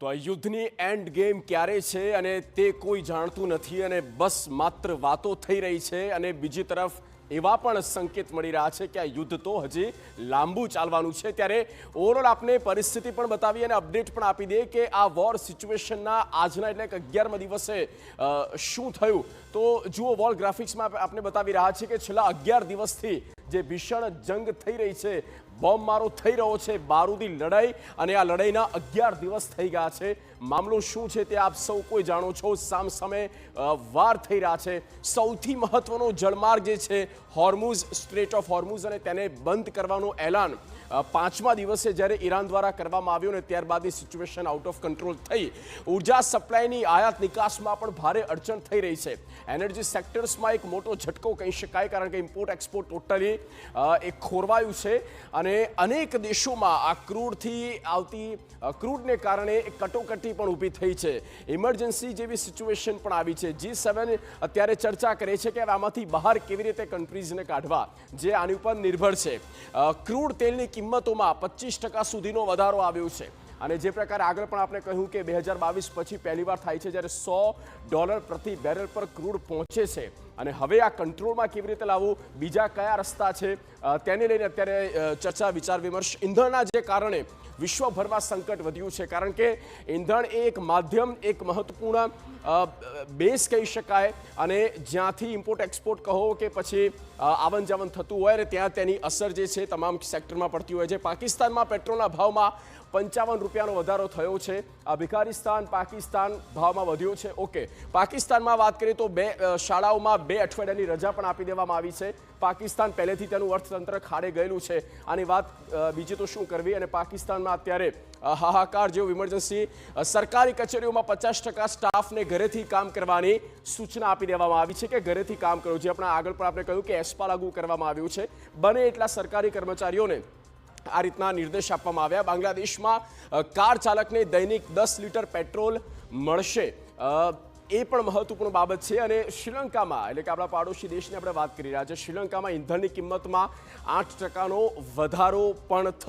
તો આ યુદ્ધની એન્ડ ગેમ ક્યારે છે અને તે કોઈ જાણતું નથી અને બસ માત્ર વાતો થઈ રહી છે અને બીજી તરફ એવા પણ સંકેત મળી રહ્યા છે કે આ યુદ્ધ તો હજી લાંબુ ચાલવાનું છે। ત્યારે ઓવરઓલ આપણે પરિસ્થિતિ પણ બતાવી અને અપડેટ પણ આપી દઈએ કે આ વોર સિચ્યુએશનના આજના એટલે કે 11મા દિવસે શું થયું। તો જુઓ વોલ ગ્રાફિક્સમાં આપણે બતાવી રહ્યા છીએ કે છેલ્લા 11 દિવસથી જે ભીષણ જંગ થઈ રહી છે, બોમ્બ મારો થઈ રહ્યો છે, બારૂદી લડાઈ અને આ લડાઈના 11 દિવસ થઈ ગયા છે। મામલો શું છે તે આપ સૌ કોઈ જાણો છો। સામસામે વાર થઈ રહ્યા છે। સૌથી મહત્વનો જળમાર્ગ જે છે હોર્મુઝ, સ્ટ્રેટ ઓફ હોર્મુઝ, અને તેને બંધ કરવાનું એલાન 5મા દિવસે જ્યારે ઈરાન દ્વારા કરવામાં આવ્યું ને ત્યારબાદ સિચ્યુએશન આઉટ ઓફ કંટ્રોલ થઈ। ઉર્જા સપ્લાયની આયાત નિકાસમાં પણ ભારે અડચણ થઈ રહી છે। એનર્જી સેક્ટર્સમાં એક મોટો ઝટકો કહી શકાય, કારણ કે ઇમ્પોર્ટ એક્સપોર્ટ ટોટલી એક ખોરવાયું છે અને અનેક દેશોમાં આ ક્રૂડથી આવતી ક્રૂડને કારણે એક કટોકટી પણ ઊભી થઈ છે। ઇમરજન્સી જેવી સિચ્યુએશન પણ આવી છે। G7 અત્યારે ચર્ચા કરે છે કે આમાંથી બહાર કેવી રીતે કન્ટ્રીઝને કાઢવા, જે આની ઉપર નિર્ભર છે। ક્રૂડ તેલની કિંમતોમાં 25% સુધીનો વધારો આવ્યો છે અને જે પ્રકારે આગળ પણ આપણે કહ્યું કે 2022 પછી પહેલીવાર થાય છે જ્યારે $100 પ્રતિ બેરલ પર ક્રૂડ પહોંચે છે અને હવે આ કંટ્રોલમાં કેવી રીતે લાવવું, બીજા કયા રસ્તા છે તેને લઈને અત્યારે ચર્ચા વિચાર વિમર્શ। ઈંધણના જે કારણે વિશ્વભરમાં સંકટ વધ્યું છે, કારણ કે ઈંધણ એ એક માધ્યમ, એક મહત્વપૂર્ણ બેઝ કહી શકાય અને જ્યાંથી ઇમ્પોર્ટ એક્સપોર્ટ કહો કે પછી આવન જાવન થતું હોય ને ત્યાં તેની અસર જે છે તમામ સેક્ટરમાં પડતી હોય છે। પાકિસ્તાનમાં પેટ્રોલના ભાવમાં 55 રૂપિયાનો વધારો થયો છે। આ ભિખારિસ્તાન પાકિસ્તાન ભાવમાં વધ્યો છે। ઓકે, પાકિસ્તાનમાં વાત કરીએ તો શાળાઓમાં 2 અઠવાડિયાની રજા પણ આપી દેવામાં આવી છે। પાકિસ્તાન પહેલેથી તેનું અર્થતંત્ર ખાડે ગયેલું છે। આની વાત બીજી તો શું કરવી, અને પાકિસ્તાનમાં અત્યારે હાહાકાર જેવું ઇમરજન્સી સરકારી કચેરીઓમાં 50% સ્ટાફને ઘરેથી કામ કરવાની સૂચના આપી દેવામાં આવી છે કે ઘરેથી કામ કરો। જે આપણે આગળ પણ આપણે કહ્યું કે એસ્પા લાગુ કરવામાં આવ્યું છે। બને એટલા સરકારી કર્મચારીઓને આ રીતના નિર્દેશ આપવામાં આવ્યા। બાંગ્લાદેશમાં કાર ચાલકને દૈનિક 10 લીટર પેટ્રોલ મળશે, એ પણ મહત્વપૂર્ણ બાબત છે। અને શ્રીલંકામાં, એટલે કે આપણા પાડોશી દેશની આપણે વાત કરી રહ્યા છીએ, શ્રીલંકામાં ઈંધણની કિંમતમાં 8%નો વધારો પણ થયો।